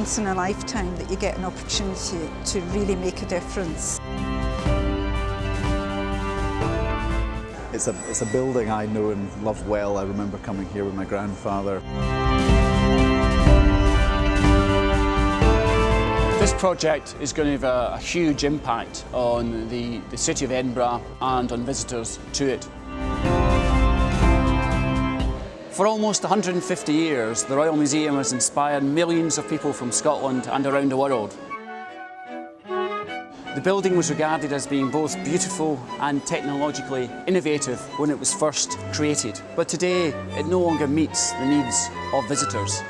once in a lifetime that you get an opportunity to really make a difference. It's a building I know and love well. I remember coming here with my grandfather. This project is going to have a huge impact on the City of Edinburgh and on visitors to it. For almost 150 years, the Royal Museum has inspired millions of people from Scotland and around the world. The building was regarded as being both beautiful and technologically innovative when it was first created. But today, it no longer meets the needs of visitors.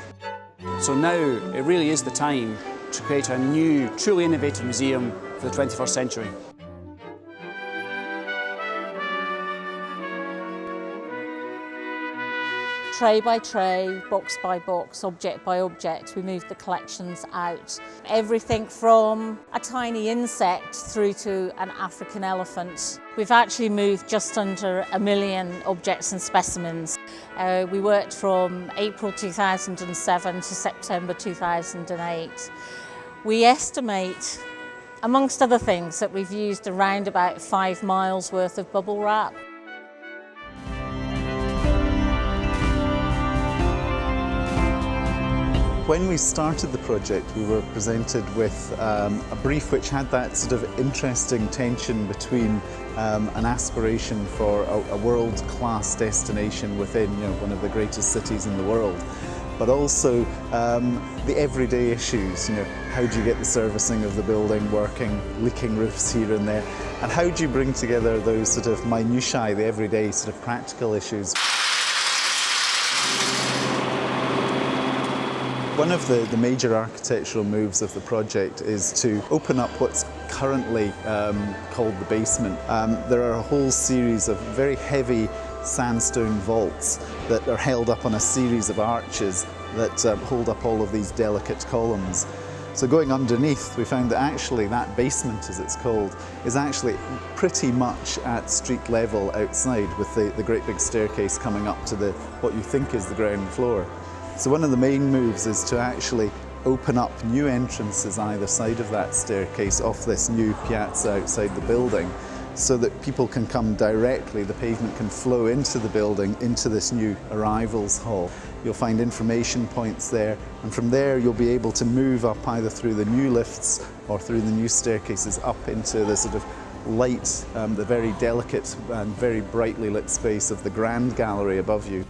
So now, it really is the time to create a new, truly innovative museum for the 21st century. Tray by tray, box by box, object by object, we moved the collections out. Everything from a tiny insect through to an African elephant. We've actually moved just under 1 million objects and specimens. We worked from April 2007 to September 2008. We estimate, amongst other things, that we've used around about 5 miles worth of bubble wrap. When we started the project, we were presented with a brief which had that sort of interesting tension between an aspiration for a world-class destination within one of the greatest cities in the world, but also the everyday issues. How do you get the servicing of the building working, leaking roofs here and there, and how do you bring together those sort of minutiae, the everyday sort of practical issues. One of the major architectural moves of the project is to open up what's currently called the basement. There are a whole series of very heavy sandstone vaults that are held up on a series of arches that hold up all of these delicate columns. So going underneath, we found that actually that basement, as it's called, is actually pretty much at street level outside, with the great big staircase coming up to what you think is the ground floor. So one of the main moves is to actually open up new entrances either side of that staircase off this new piazza outside the building, so that people can come directly, the pavement can flow into the building, into this new arrivals hall. You'll find information points there, and from there you'll be able to move up either through the new lifts or through the new staircases up into the sort of light, the very delicate and very brightly lit space of the Grand Gallery above you.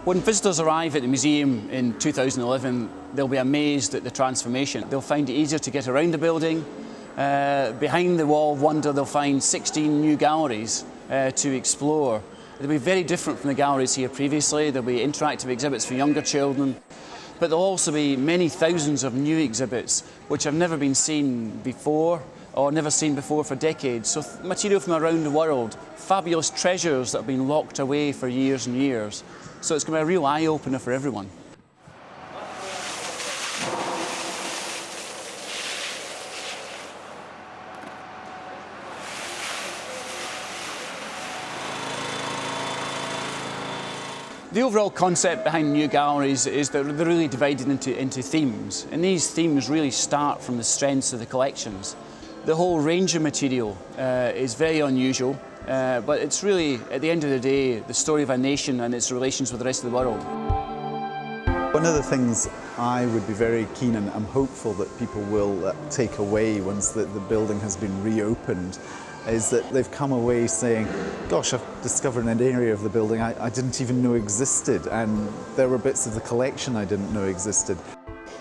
When visitors arrive at the museum in 2011, they'll be amazed at the transformation. They'll find it easier to get around the building. Behind the wall of wonder, they'll find 16 new galleries to explore. They'll be very different from the galleries here previously. There'll be interactive exhibits for younger children, but there'll also be many thousands of new exhibits which have never been seen before, or never seen before for decades. So material from around the world, fabulous treasures that have been locked away for years and years. So it's going to be a real eye-opener for everyone. The overall concept behind new galleries is that they're really divided into themes, and these themes really start from the strengths of the collections. The whole range of material is very unusual, but it's really, at the end of the day, the story of a nation and its relations with the rest of the world. One of the things I would be very keen, and I'm hopeful that people will take away once the building has been reopened, is that they've come away saying, gosh, I've discovered an area of the building I didn't even know existed, and there were bits of the collection I didn't know existed.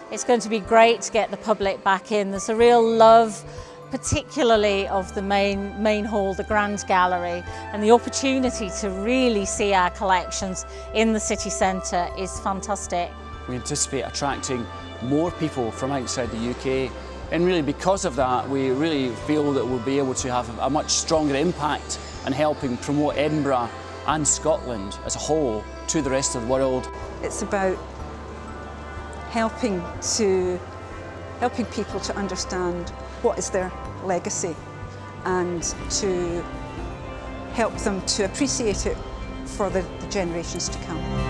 It's going to be great to get the public back in. There's a real love, particularly of the main hall, the Grand Gallery, and the opportunity to really see our collections in the city centre is fantastic. We anticipate attracting more people from outside the UK, and really because of that we really feel that we'll be able to have a much stronger impact in helping promote Edinburgh and Scotland as a whole to the rest of the world. It's about helping people to understand what is their legacy and to help them to appreciate it for the generations to come.